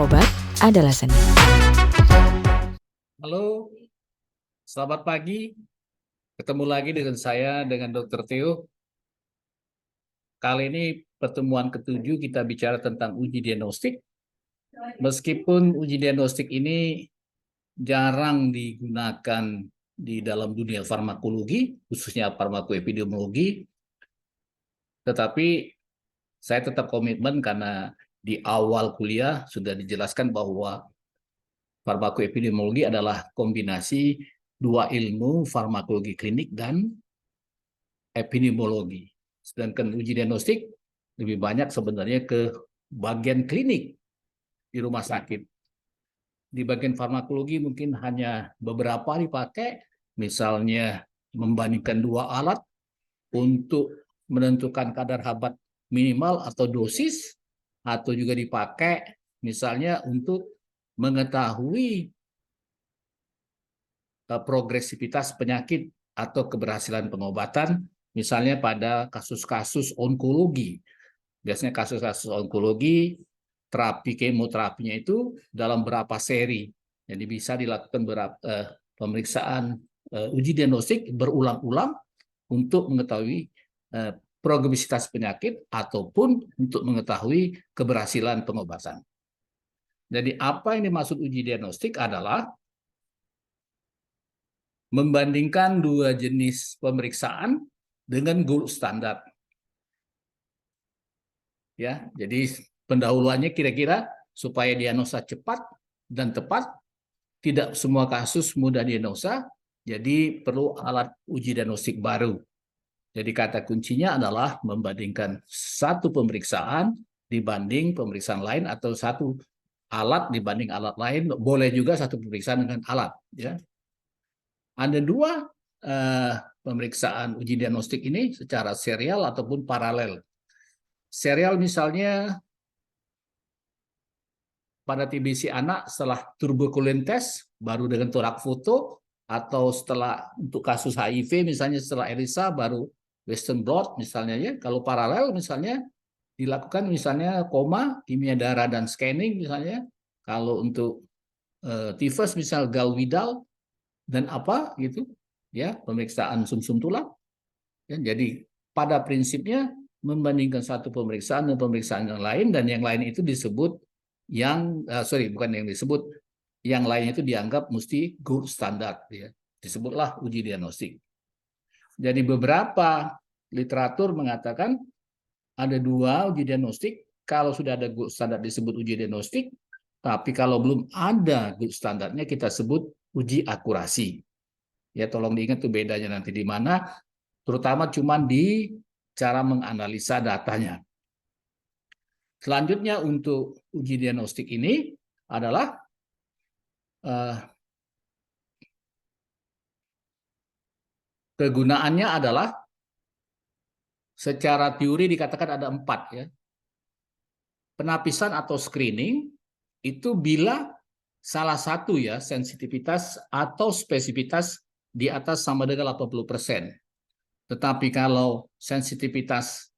obat adalah seni. Halo, selamat pagi. Ketemu lagi dengan saya, dengan Dr. Theo. Kali ini pertemuan ketujuh kita bicara tentang uji diagnostik. Meskipun uji diagnostik ini jarang digunakan di dalam dunia farmakologi, khususnya farmakoepidemiologi, tetapi saya tetap komitmen karena di awal kuliah sudah dijelaskan bahwa farmakoepidemiologi adalah kombinasi dua ilmu, farmakologi klinik dan epidemiologi. Sedangkan uji diagnostik lebih banyak sebenarnya ke bagian klinik di rumah sakit. Di bagian farmakologi mungkin hanya beberapa dipakai, misalnya membandingkan dua alat untuk menentukan kadar habat minimal atau dosis, atau juga dipakai misalnya untuk mengetahui progresivitas penyakit atau keberhasilan pengobatan, misalnya pada kasus-kasus onkologi. Biasanya kasus-kasus onkologi, terapi kemoterapinya itu dalam berapa seri. Jadi bisa dilakukan pemeriksaan uji diagnostik berulang-ulang untuk mengetahui progresivitas penyakit ataupun untuk mengetahui keberhasilan pengobatan. Jadi apa yang dimaksud uji diagnostik adalah membandingkan dua jenis pemeriksaan dengan gold standar. Ya, jadi pendahuluannya kira-kira supaya diagnosa cepat dan tepat, tidak semua kasus mudah diagnosa, jadi perlu alat uji diagnostik baru. Jadi kata kuncinya adalah membandingkan satu pemeriksaan dibanding pemeriksaan lain atau satu alat dibanding alat lain, boleh juga satu pemeriksaan dengan alat. Ya. Ada dua pemeriksaan uji diagnostik ini secara serial ataupun paralel. Serial misalnya pada TBC anak setelah tuberculin test baru dengan torak foto, atau setelah untuk kasus HIV misalnya setelah ELISA baru Western blot misalnya ya. Kalau paralel misalnya dilakukan misalnya koma, kimia darah dan scanning misalnya. Kalau untuk tifus misal Galvidal dan apa gitu ya, pemeriksaan sumsum tulang. Ya, jadi pada prinsipnya membandingkan satu pemeriksaan dan pemeriksaan yang lain, dan yang lain itu disebut bukan yang disebut, yang lainnya itu dianggap mesti gold standard ya. Disebutlah uji diagnostik. Jadi beberapa literatur mengatakan ada dua uji diagnostik. Kalau sudah ada gold standard disebut uji diagnostik, tapi kalau belum ada gold standarnya kita sebut uji akurasi. Ya, tolong diingat tuh bedanya nanti di mana, terutama cuma di cara menganalisa datanya. Selanjutnya untuk uji diagnostik ini adalah kegunaannya adalah secara teori dikatakan ada 4 ya. Penapisan atau screening itu bila salah satu ya sensitivitas atau spesifitas di atas sama dengan 80%. Tetapi kalau sensitivitas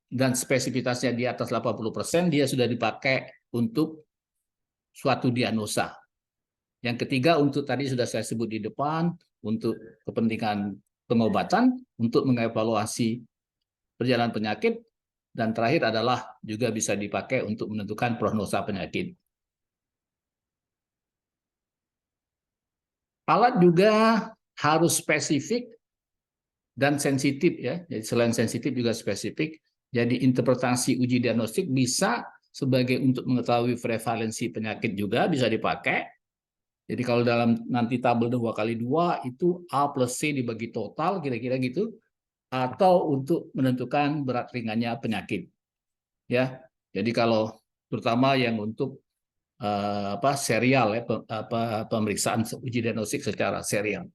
dan spesifitasnya di atas 80%, dia sudah dipakai untuk suatu diagnosa. Yang ketiga untuk tadi sudah saya sebut di depan, untuk kepentingan pengobatan, untuk mengevaluasi perjalanan penyakit, dan terakhir adalah juga bisa dipakai untuk menentukan prognosa penyakit. Alat juga harus spesifik dan sensitif ya. Jadi selain sensitif juga spesifik. Jadi interpretasi uji diagnostik bisa sebagai untuk mengetahui prevalensi penyakit juga bisa dipakai. Jadi kalau dalam nanti tabel 2x2 itu A plus C dibagi total kira-kira gitu, atau untuk menentukan berat ringannya penyakit. Ya. Jadi kalau terutama yang untuk serial ya, pemeriksaan uji diagnostik secara serial.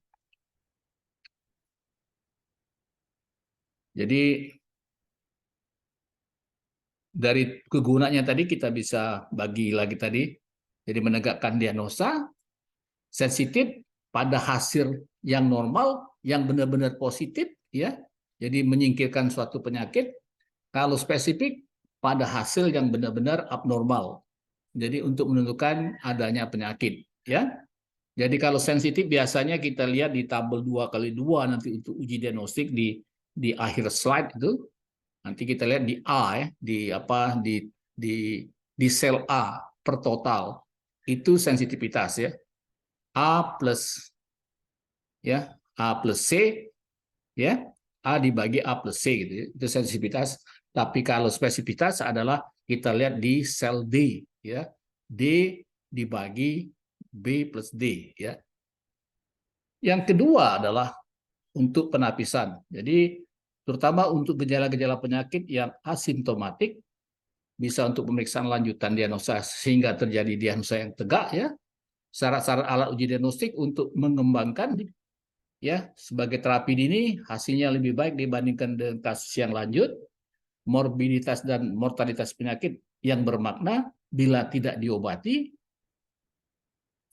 Jadi dari kegunaannya tadi kita bisa bagi lagi tadi. Jadi menegakkan diagnosa, sensitif pada hasil yang normal, yang benar-benar positif ya. Jadi menyingkirkan suatu penyakit. Kalau spesifik pada hasil yang benar-benar abnormal. Jadi untuk menentukan adanya penyakit, ya. Jadi kalau sensitif biasanya kita lihat di tabel 2x2 nanti untuk uji diagnostik di akhir slide itu. Nanti kita lihat di A ya, di sel A per total itu sensitivitas ya. A plus ya, A plus C ya. A dibagi A plus C gitu ya. Itu sensitivitas. Tapi kalau spesifitas adalah kita lihat di sel D ya. D dibagi B plus D ya. Yang kedua adalah untuk penapisan. Jadi terutama untuk gejala-gejala penyakit yang asimptomatik bisa untuk pemeriksaan lanjutan diagnosa sehingga terjadi diagnosa yang tegak ya. Syarat-syarat alat uji diagnostik untuk mengembangkan ya sebagai terapi dini hasilnya lebih baik dibandingkan dengan kasus yang lanjut. Morbiditas dan mortalitas penyakit yang bermakna bila tidak diobati,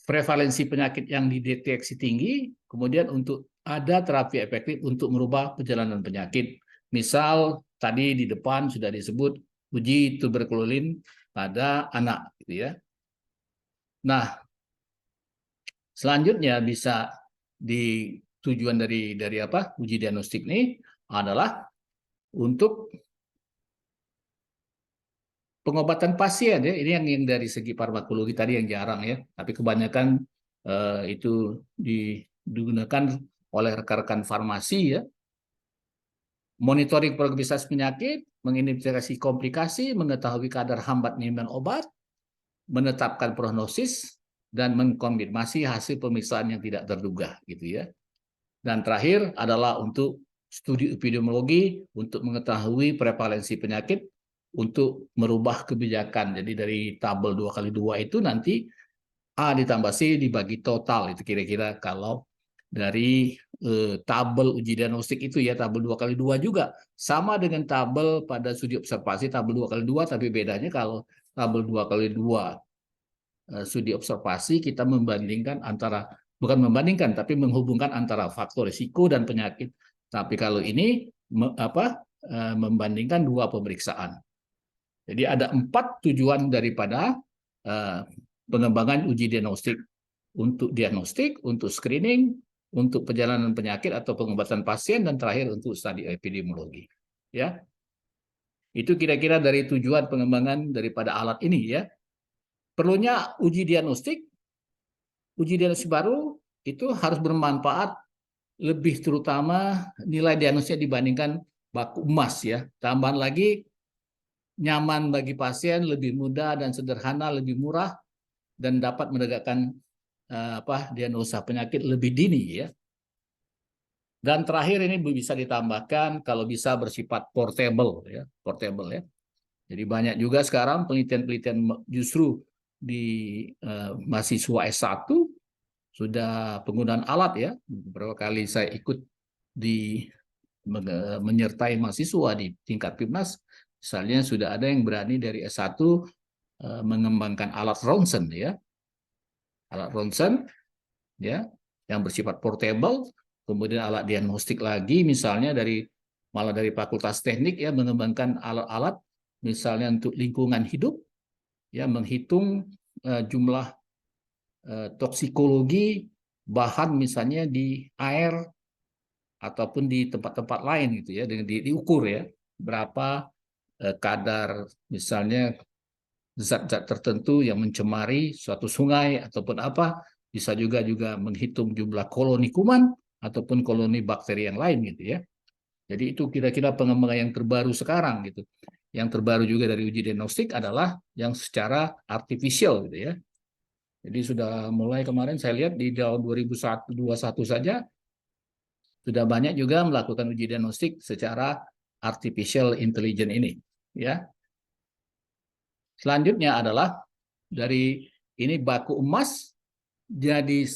prevalensi penyakit yang dideteksi tinggi, kemudian untuk ada terapi efektif untuk merubah perjalanan penyakit. Misal tadi di depan sudah disebut uji tuberkulin pada anak, gitu ya. Nah, selanjutnya bisa di tujuan dari apa uji diagnostik ini adalah untuk pengobatan pasien ya. Ini yang dari segi farmakologi tadi yang jarang ya, tapi kebanyakan itu digunakan oleh rekan-rekan farmasi ya. Monitoring progresivitas penyakit, mengidentifikasi komplikasi, mengetahui kadar hambat minum obat, menetapkan prognosis dan mengkonfirmasi hasil pemeriksaan yang tidak terduga gitu ya. Dan terakhir adalah untuk studi epidemiologi untuk mengetahui prevalensi penyakit untuk merubah kebijakan. Jadi dari tabel 2x2 itu nanti A ditambah C dibagi total. Itu kira-kira kalau dari tabel uji diagnostik itu ya, tabel 2x2 juga. Sama dengan tabel pada studi observasi, tabel 2x2, tapi bedanya kalau tabel 2x2 studi observasi kita membandingkan antara, bukan membandingkan, tapi menghubungkan antara faktor risiko dan penyakit. Tapi kalau ini membandingkan dua pemeriksaan. Jadi ada 4 tujuan daripada pengembangan uji diagnostik. Untuk diagnostik, untuk screening, untuk perjalanan penyakit atau pengobatan pasien, dan terakhir untuk studi epidemiologi. Ya, itu kira-kira dari tujuan pengembangan daripada alat ini ya. Perlunya uji diagnostik baru itu harus bermanfaat lebih, terutama nilai diagnosnya dibandingkan baku emas ya. Tambahan lagi nyaman bagi pasien, lebih mudah dan sederhana, lebih murah, dan dapat menegakkan diagnosa penyakit lebih dini ya. Dan terakhir ini bisa ditambahkan kalau bisa bersifat portable ya, Jadi banyak juga sekarang penelitian-penelitian justru di mahasiswa S1 sudah penggunaan alat ya. Beberapa kali saya ikut menyertai mahasiswa di tingkat PIMNAS, misalnya sudah ada yang berani dari S1 mengembangkan alat ronsen ya. Alat ronsen ya yang bersifat portable, kemudian alat diagnostik lagi misalnya malah dari Fakultas Teknik ya, mengembangkan alat-alat misalnya untuk lingkungan hidup ya, menghitung jumlah toksikologi bahan misalnya di air ataupun di tempat-tempat lain gitu ya, dengan diukur ya berapa kadar misalnya zat-zat tertentu yang mencemari suatu sungai ataupun apa. Bisa juga menghitung jumlah koloni kuman ataupun koloni bakteri yang lain gitu ya. Jadi itu kira-kira pengembangan yang terbaru sekarang gitu. Yang terbaru juga dari uji diagnostik adalah yang secara artificial gitu ya. Jadi sudah mulai kemarin saya lihat di tahun 2021 saja sudah banyak juga melakukan uji diagnostik secara artificial intelligence ini ya. Selanjutnya adalah dari ini baku emas, jadi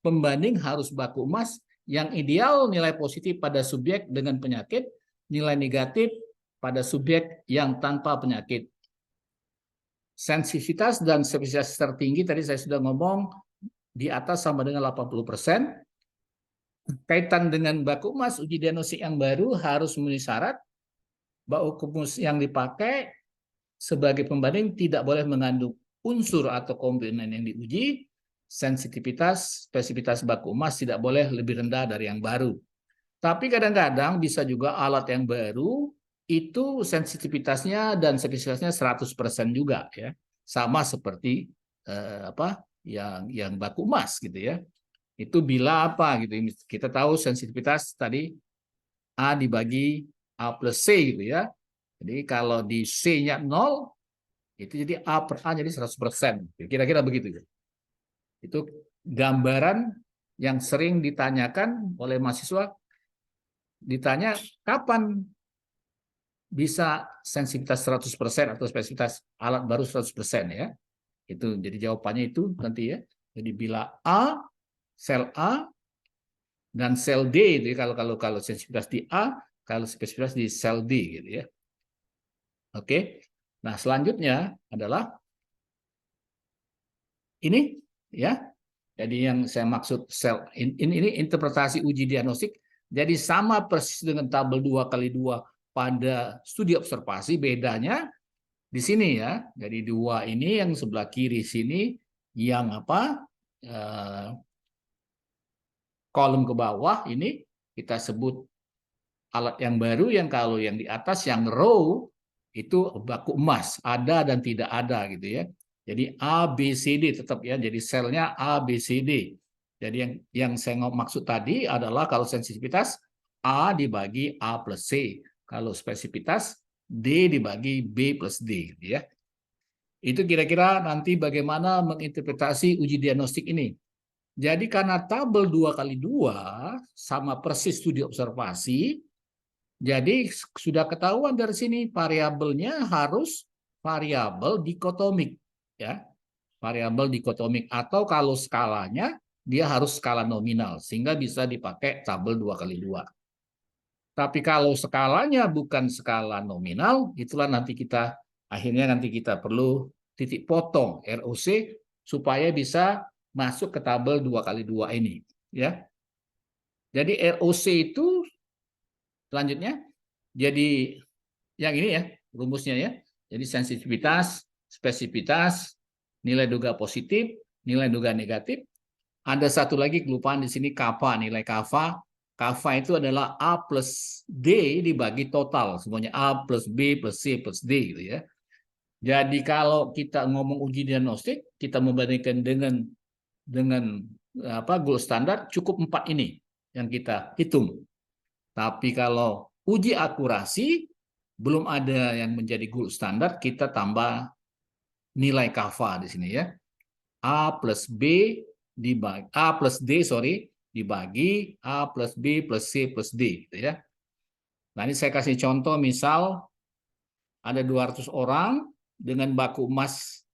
pembanding harus baku emas yang ideal nilai positif pada subjek dengan penyakit, nilai negatif pada subjek yang tanpa penyakit. Sensitivitas dan spesifikasi tertinggi tadi saya sudah ngomong di atas sama dengan 80%. Kaitan dengan baku emas, uji diagnostik yang baru harus memenuhi syarat baku emas yang dipakai sebagai pembanding tidak boleh mengandung unsur atau komponen yang diuji, sensitivitas, spesifitas baku emas tidak boleh lebih rendah dari yang baru. Tapi kadang-kadang bisa juga alat yang baru itu sensitivitasnya dan spesifitasnya 100% juga ya. Sama seperti yang baku emas gitu ya. Itu bila apa gitu. Kita tahu sensitivitas tadi A dibagi A plus C gitu ya. Jadi kalau di C-nya 0, itu jadi A per A jadi 100%. Kira-kira begitu. Itu gambaran yang sering ditanyakan oleh mahasiswa. Ditanya kapan bisa sensitivitas 100% atau spesifitas alat baru 100% ya. Itu jadi jawabannya itu nanti ya. Jadi bila A, sel A dan sel D itu ya, kalau sensitivitas di A, kalau spesifitas di sel D gitu ya. Oke. Nah, selanjutnya adalah ini ya. Jadi yang saya maksud sel ini interpretasi uji diagnostik. Jadi sama persis dengan tabel 2x2 pada studi observasi, bedanya di sini ya. Jadi 2 ini yang sebelah kiri sini yang kolom ke bawah ini kita sebut alat yang baru, yang kalau yang di atas yang row itu baku emas, ada dan tidak ada gitu ya. Jadi A, B, C, D tetap ya. Jadi selnya A, B, C, D. Jadi yang saya maksud tadi adalah kalau sensitivitas A dibagi A plus C. Kalau spesifitas D dibagi B plus D. Gitu ya. Itu kira-kira nanti bagaimana menginterpretasi uji diagnostik ini. Jadi karena tabel 2x2 sama persis studi observasi, jadi sudah ketahuan dari sini variabelnya harus variabel dikotomik ya. Variabel dikotomik atau kalau skalanya dia harus skala nominal sehingga bisa dipakai tabel 2x2. Tapi kalau skalanya bukan skala nominal, itulah nanti kita perlu titik potong ROC supaya bisa masuk ke tabel 2x2 ini ya. Jadi ROC itu selanjutnya jadi yang ini ya rumusnya ya. Jadi sensitivitas, spesifitas, nilai duga positif, nilai duga negatif. Ada satu lagi kelupaan di sini kappa, nilai kappa. Kappa itu adalah A plus D dibagi total. Semuanya A plus B plus C plus D gitu ya. Jadi kalau kita ngomong uji diagnostik, kita membandingkan dengan gold standar cukup 4 ini yang kita hitung. Tapi kalau uji akurasi belum ada yang menjadi gold standar, kita tambah nilai kappa di sini ya. A plus B dibagi A plus D dibagi A plus B plus C plus D gitu ya. Nah, ini saya kasih contoh, misal ada 200 orang dengan baku emas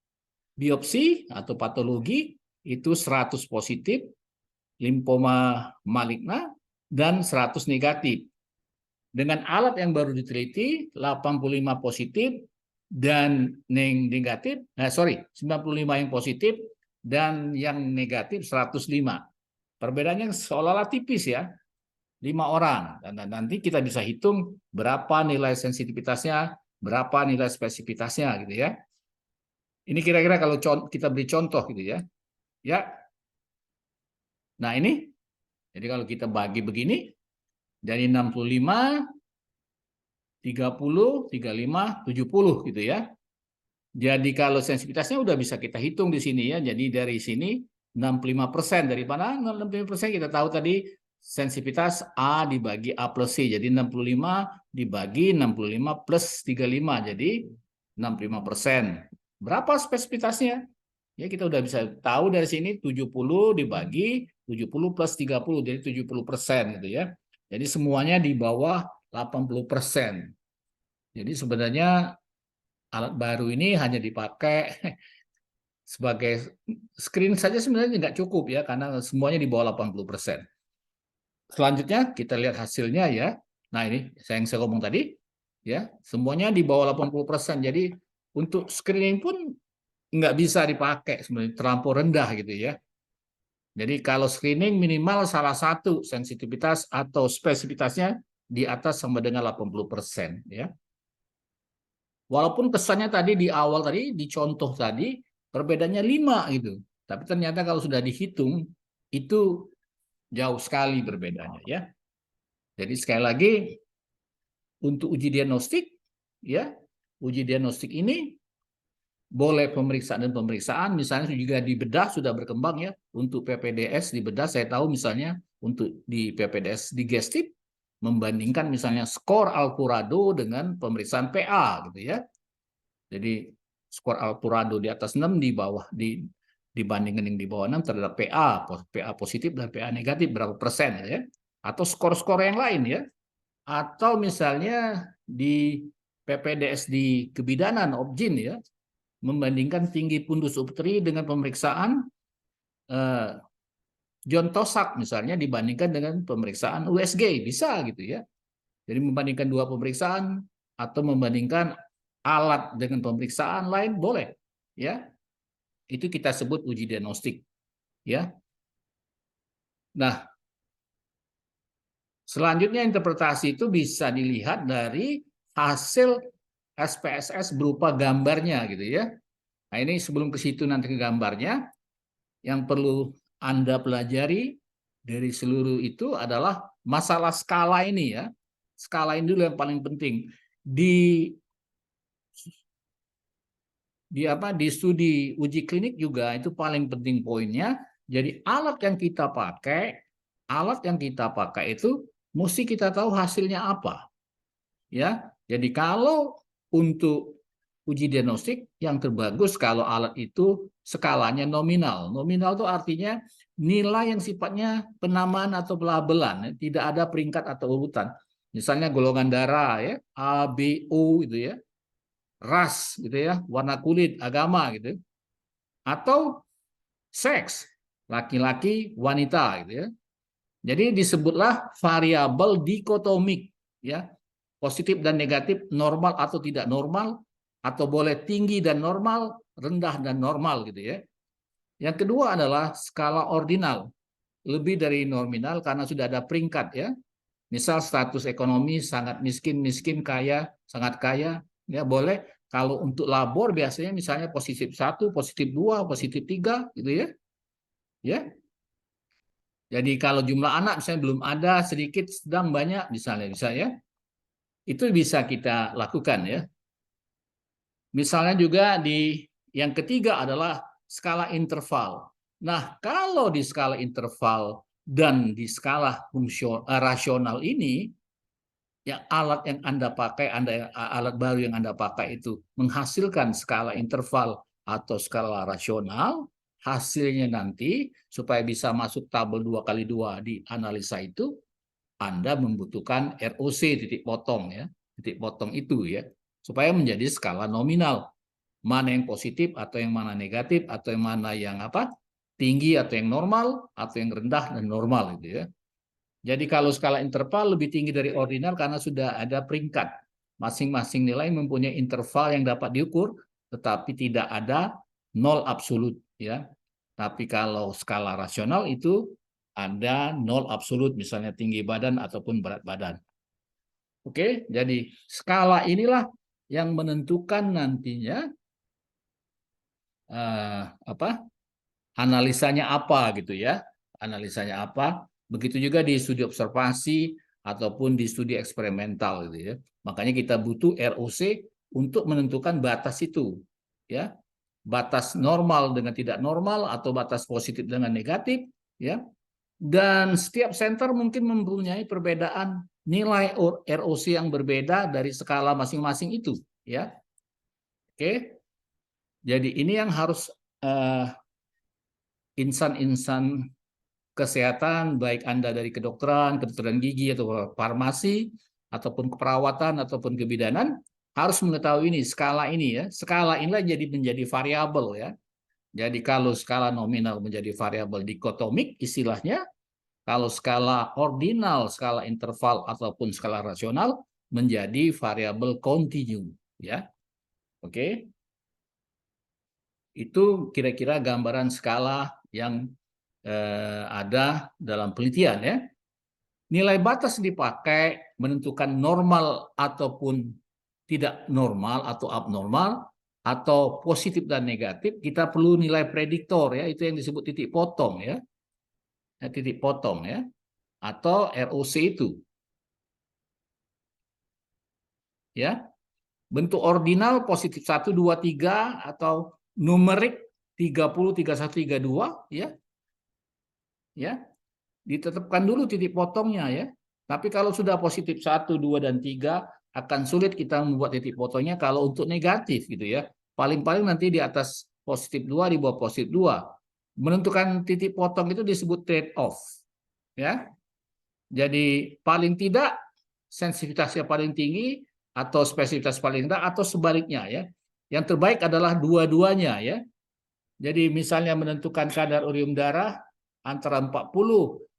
biopsi atau patologi itu 100 positif limfoma maligna dan 100 negatif. Dengan alat yang baru diteliti 85 positif dan negatif, 95 yang positif dan yang negatif 105. Perbedaannya seolah-olah tipis ya, 5 orang. Dan nanti kita bisa hitung berapa nilai sensitivitasnya, berapa nilai spesifitasnya gitu ya. Ini kira-kira kalau kita beri contoh gitu ya. Ya. Nah ini, jadi kalau kita bagi begini, jadi 65, 30, 35, 70 gitu ya. Jadi kalau sensitivitasnya udah bisa kita hitung di sini ya. Jadi dari sini 65%. Dari mana 65%? Kita tahu tadi sensitivitas A dibagi A plus C. Jadi 65 dibagi 65 plus 35. Jadi 65%. Berapa spesifitasnya? Ya kita udah bisa tahu dari sini 70 dibagi 70 plus 30. Jadi 70% gitu ya. Jadi semuanya di bawah 80%. Jadi sebenarnya alat baru ini hanya dipakai sebagai screen saja sebenarnya nggak cukup ya, karena semuanya di bawah 80%. Selanjutnya kita lihat hasilnya ya. Nah ini yang saya ngomong tadi ya, semuanya di bawah 80%. Jadi untuk screening pun nggak bisa dipakai sebenarnya, terlampau rendah gitu ya. Jadi kalau screening minimal salah satu sensitivitas atau spesifitasnya di atas sama dengan 80% ya. Walaupun kesannya tadi di awal tadi, di contoh tadi, perbedaannya 5 gitu. Tapi ternyata kalau sudah dihitung itu jauh sekali perbedaannya ya. Jadi sekali lagi untuk uji diagnostik ya, uji diagnostik ini boleh pemeriksaan dan pemeriksaan, misalnya juga di bedah sudah berkembang ya, untuk PPDS di bedah saya tahu misalnya untuk di PPDS digestif membandingkan misalnya skor Alpurado dengan pemeriksaan PA gitu ya. Jadi skor Alpurado di atas 6 di bawah dibandingkan yang di bawah 6 terhadap PA positif dan PA negatif berapa persen ya. Atau skor-skor yang lain ya. Atau misalnya di PPDS di kebidanan Objin ya, membandingkan tinggi pundus uptri dengan pemeriksaan John Tosak misalnya dibandingkan dengan pemeriksaan USG, bisa gitu ya. Jadi membandingkan dua pemeriksaan atau membandingkan alat dengan pemeriksaan lain boleh ya. Itu kita sebut uji diagnostik ya. Nah, selanjutnya interpretasi itu bisa dilihat dari hasil SPSS berupa gambarnya gitu ya. Nah, ini sebelum ke situ nanti ke gambarnya, yang perlu Anda pelajari dari seluruh itu adalah masalah skala ini ya. Skala ini dulu yang paling penting. Di studi uji klinik juga itu paling penting poinnya. Jadi alat yang kita pakai itu mesti kita tahu hasilnya apa. Ya. Jadi kalau untuk uji diagnostik yang terbagus kalau alat itu skalanya nominal. Nominal itu artinya nilai yang sifatnya penamaan atau pelabelan, tidak ada peringkat atau urutan. Misalnya golongan darah ya, A, B, O gitu ya. Ras gitu ya, warna kulit, agama gitu. Atau seks, laki-laki, wanita gitu ya. Jadi disebutlah variabel dikotomik ya. Positif dan negatif, normal atau tidak normal, atau boleh tinggi dan normal, rendah dan normal gitu ya. Yang kedua adalah skala ordinal, lebih dari nominal karena sudah ada peringkat ya. Misal status ekonomi sangat miskin, miskin, kaya, sangat kaya, ya boleh. Kalau untuk labor biasanya misalnya positif 1, positif 2, positif 3 gitu ya. Ya. Jadi kalau jumlah anak misalnya belum ada, sedikit, sedang, banyak misalnya ya. Itu bisa kita lakukan ya. Misalnya juga di yang ketiga adalah skala interval. Nah, kalau di skala interval dan di skala rasional ini, yang alat yang Anda pakai, alat baru yang Anda pakai itu menghasilkan skala interval atau skala rasional, hasilnya nanti supaya bisa masuk tabel 2x2 di analisa itu, Anda membutuhkan ROC titik potong ya, titik potong itu ya, supaya menjadi skala nominal. Mana yang positif atau yang mana negatif atau yang mana yang tinggi atau yang normal atau yang rendah dan normal gitu ya. Jadi kalau skala interval lebih tinggi dari ordinal karena sudah ada peringkat. Masing-masing nilai mempunyai interval yang dapat diukur, tetapi tidak ada nol absolut ya. Tapi kalau skala rasional itu ada nol absolut, misalnya tinggi badan ataupun berat badan. Oke, jadi skala inilah yang menentukan nantinya analisanya apa gitu ya. Analisanya apa? Begitu juga di studi observasi ataupun di studi eksperimental gitu ya. Makanya kita butuh ROC untuk menentukan batas itu ya. Batas normal dengan tidak normal atau batas positif dengan negatif ya. Dan setiap center mungkin mempunyai perbedaan nilai ROC yang berbeda dari skala masing-masing itu ya. Oke. Jadi ini yang harus insan-insan kesehatan, baik Anda dari kedokteran gigi, atau farmasi, ataupun keperawatan, ataupun kebidanan, harus mengetahui ini, skala ini ya. Skala inilah menjadi variabel ya. Jadi kalau skala nominal menjadi variabel dikotomik istilahnya, kalau skala ordinal, skala interval, ataupun skala rasional menjadi variabel kontinu ya. Oke. Itu kira-kira gambaran skala yang ada dalam penelitian ya. Nilai batas dipakai menentukan normal ataupun tidak normal atau abnormal atau positif dan negatif, kita perlu nilai prediktor ya, itu yang disebut titik potong ya. Titik potong ya, atau ROC itu. Ya. Bentuk ordinal positif 1 2 3 atau numerik 30 31 32 ya. Ya. Ditetapkan dulu titik potongnya ya. Tapi kalau sudah positif 1 2 dan 3 akan sulit kita membuat titik potongnya kalau untuk negatif gitu ya. Paling-paling nanti di atas positif 2 di bawah positif 2. Menentukan titik potong itu disebut trade off ya. Jadi paling tidak sensitivitasnya paling tinggi atau spesifitas paling rendah atau sebaliknya ya. Yang terbaik adalah dua-duanya ya. Jadi misalnya menentukan kadar urium darah antara 40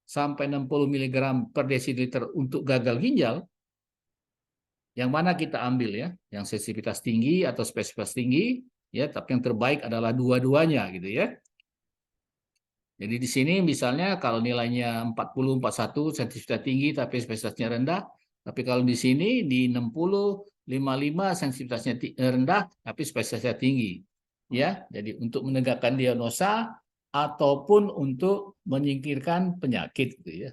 sampai 60 mg per desiliter untuk gagal ginjal, yang mana kita ambil ya? Yang sensitivitas tinggi atau spesifitas tinggi ya, tapi yang terbaik adalah dua-duanya gitu ya. Jadi di sini misalnya kalau nilainya 40 41 sensitivitas tinggi tapi spesifitasnya rendah, tapi kalau di sini di 60 55 sensitivitasnya rendah tapi spesifitasnya tinggi. Ya, jadi untuk menegakkan diagnosa ataupun untuk menyingkirkan penyakit gitu ya.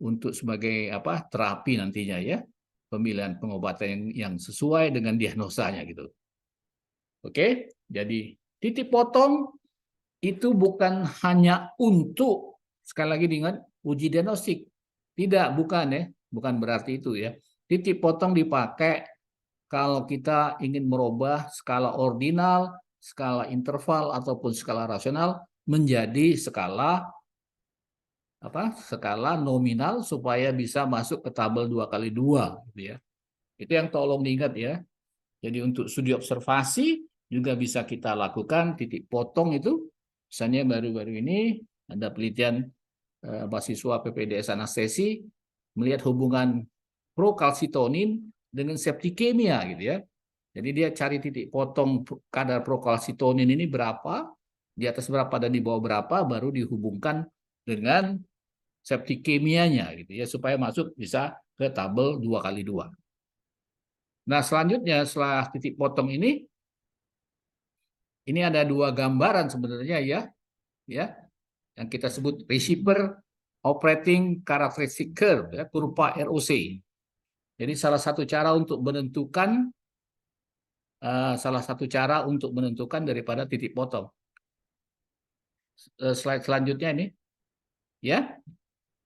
Untuk sebagai apa? Terapi nantinya ya. Pemilihan pengobatan yang sesuai dengan diagnosanya gitu. Oke, jadi titik potong itu bukan hanya untuk, sekali lagi diingat, uji diagnostik. Tidak, bukan ya. Bukan berarti itu ya. Titik potong dipakai kalau kita ingin merubah skala ordinal, skala interval, ataupun skala rasional menjadi skala skala nominal supaya bisa masuk ke tabel 2x2 gitu ya. Itu yang tolong diingat ya. Jadi untuk studi observasi juga bisa kita lakukan titik potong itu. Misalnya baru-baru ini ada penelitian mahasiswa PPDS anestesi melihat hubungan prokalsitonin dengan septikemia gitu ya. Jadi dia cari titik potong kadar prokalsitonin ini berapa, di atas berapa dan di bawah berapa, baru dihubungkan dengan septikemianya gitu ya, supaya masuk bisa ke tabel 2x2. Nah, selanjutnya setelah titik potong ini ada dua gambaran sebenarnya ya, yang kita sebut receiver operating characteristic curve, ya, kurva ROC. Jadi salah satu cara untuk menentukan daripada titik potong. Slide selanjutnya ini, ya,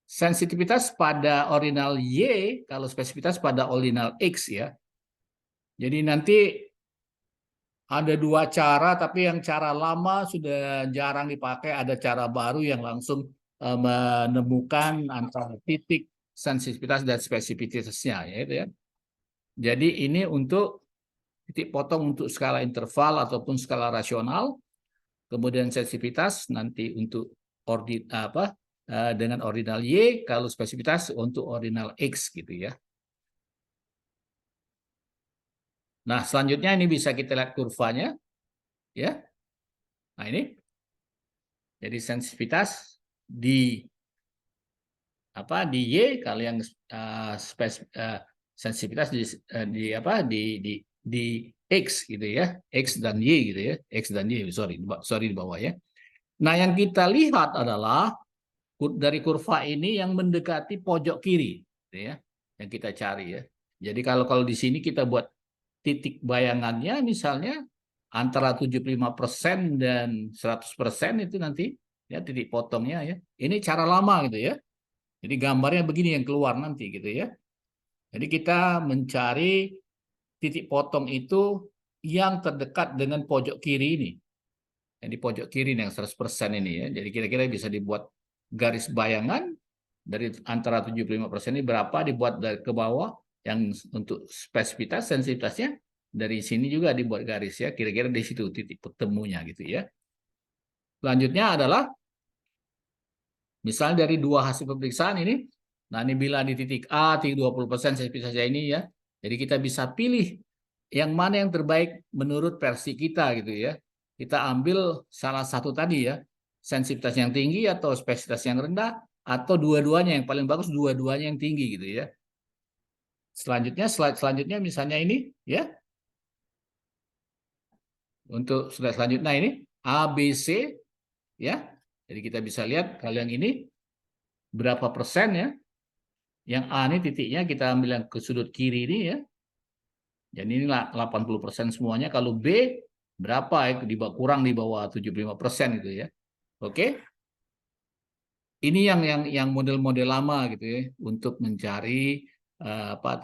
sensitivitas pada ordinal Y, kalau spesifitas pada ordinal X ya. Jadi nanti ada dua cara, tapi yang cara lama sudah jarang dipakai. Ada cara baru yang langsung menemukan antara titik sensitivitas dan spesifitasnya, ya. Jadi ini untuk titik potong untuk skala interval ataupun skala rasional, kemudian sensitivitas nanti untuk dengan ordinal Y, kalau spesifitas untuk ordinal X gitu ya. Nah, selanjutnya ini bisa kita lihat kurvanya, ya. Nah, ini. Jadi sensitivitas di Y, kalau yang sensitivitas di X gitu ya, X dan Y gitu ya, X dan Y, sorry di bawah ya. Nah, yang kita lihat adalah dari kurva ini yang mendekati pojok kiri, gitu ya, yang kita cari ya. Jadi kalau di sini kita buat titik bayangannya misalnya antara 75% dan 100% itu nanti ya titik potongnya ya. Ini cara lama gitu ya. Jadi gambarnya begini yang keluar nanti gitu ya. Jadi kita mencari titik potong itu yang terdekat dengan pojok kiri ini. Yang di pojok kiri yang 100% ini ya. Jadi kira-kira bisa dibuat garis bayangan dari antara 75% ini berapa, dibuat dari ke bawah yang untuk spesifitas sensitivitasnya, dari sini juga dibuat garis ya, kira-kira di situ titik ketemunya gitu ya. Selanjutnya adalah misalnya dari dua hasil pemeriksaan ini, nah ini bila di titik A 20% sensitivitasnya ini ya, jadi kita bisa pilih yang mana yang terbaik menurut versi kita gitu ya. Kita ambil salah satu tadi ya, sensitivitas yang tinggi atau spesifitas yang rendah, atau dua-duanya, yang paling bagus dua-duanya yang tinggi gitu ya. Selanjutnya, slide selanjutnya misalnya ini ya. Untuk slide selanjutnya ini ABC ya. Jadi kita bisa lihat kalau yang ini berapa persen ya. Yang A ini titiknya kita ambil yang ke sudut kiri ini ya. Jadi ini 80% semuanya. Kalau B berapa ya? Kurang di bawah 75% gitu ya. Oke. Ini yang model-model lama gitu ya untuk mencari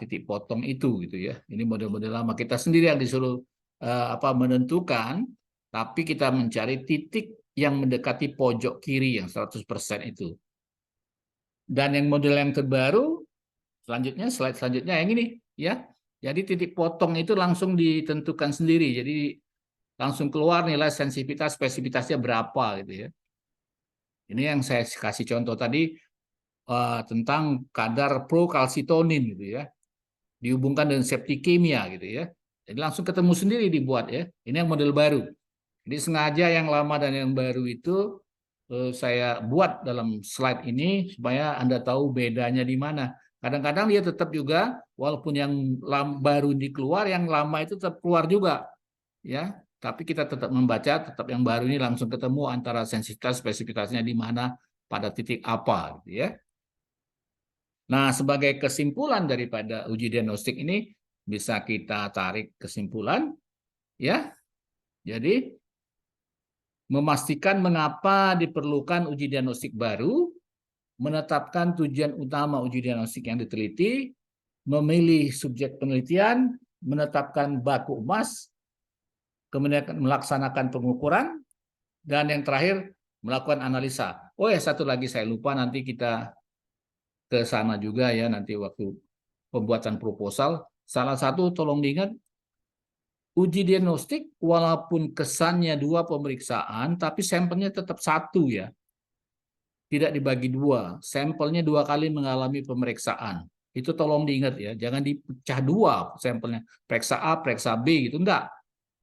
titik potong itu gitu ya. Ini model-model lama. Kita sendiri yang disuruh menentukan, tapi kita mencari titik yang mendekati pojok kiri yang 100% itu. Dan yang model yang terbaru selanjutnya, slide selanjutnya yang ini ya. Jadi titik potong itu langsung ditentukan sendiri. Jadi langsung keluar nilai sensitivitas spesifitasnya berapa gitu ya. Ini yang saya kasih contoh tadi tentang kadar prokalsitonin gitu ya. Dihubungkan dengan septikemia gitu ya. Jadi langsung ketemu sendiri dibuat ya. Ini yang model baru. Jadi sengaja yang lama dan yang baru itu saya buat dalam slide ini supaya Anda tahu bedanya di mana. Kadang-kadang dia tetap juga, walaupun yang baru dikeluar, yang lama itu tetap keluar juga, ya. Tapi kita tetap membaca, tetap yang baru ini langsung ketemu antara sensitivitas spesifikasinya di mana pada titik apa, gitu ya. Nah, sebagai kesimpulan daripada uji diagnostik ini bisa kita tarik kesimpulan, ya. Jadi memastikan mengapa diperlukan uji diagnostik baru, menetapkan tujuan utama uji diagnostik yang diteliti, memilih subjek penelitian, menetapkan baku emas, kemudian melaksanakan pengukuran, dan yang terakhir melakukan analisa. Oh ya, satu lagi saya lupa, nanti kita ke sana juga ya, nanti waktu pembuatan proposal. Salah satu tolong diingat, uji diagnostik walaupun kesannya 2 pemeriksaan, tapi sampelnya tetap 1 ya. Tidak dibagi 2, sampelnya 2 kali mengalami pemeriksaan. Itu tolong diingat ya, jangan dipecah 2 sampelnya, periksa A, periksa B gitu, enggak.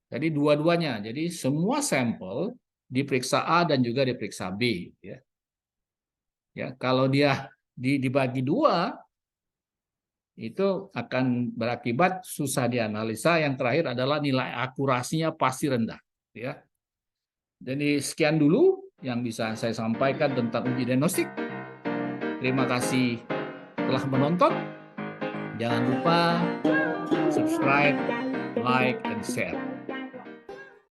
Jadi dua-duanya, jadi semua sampel diperiksa A dan juga diperiksa B. Ya, ya kalau dia dibagi 2, itu akan berakibat susah dianalisa. Yang terakhir adalah nilai akurasinya pasti rendah. Ya. Jadi sekian dulu yang bisa saya sampaikan tentang uji diagnostik. Terima kasih telah menonton. Jangan lupa subscribe, like, and share.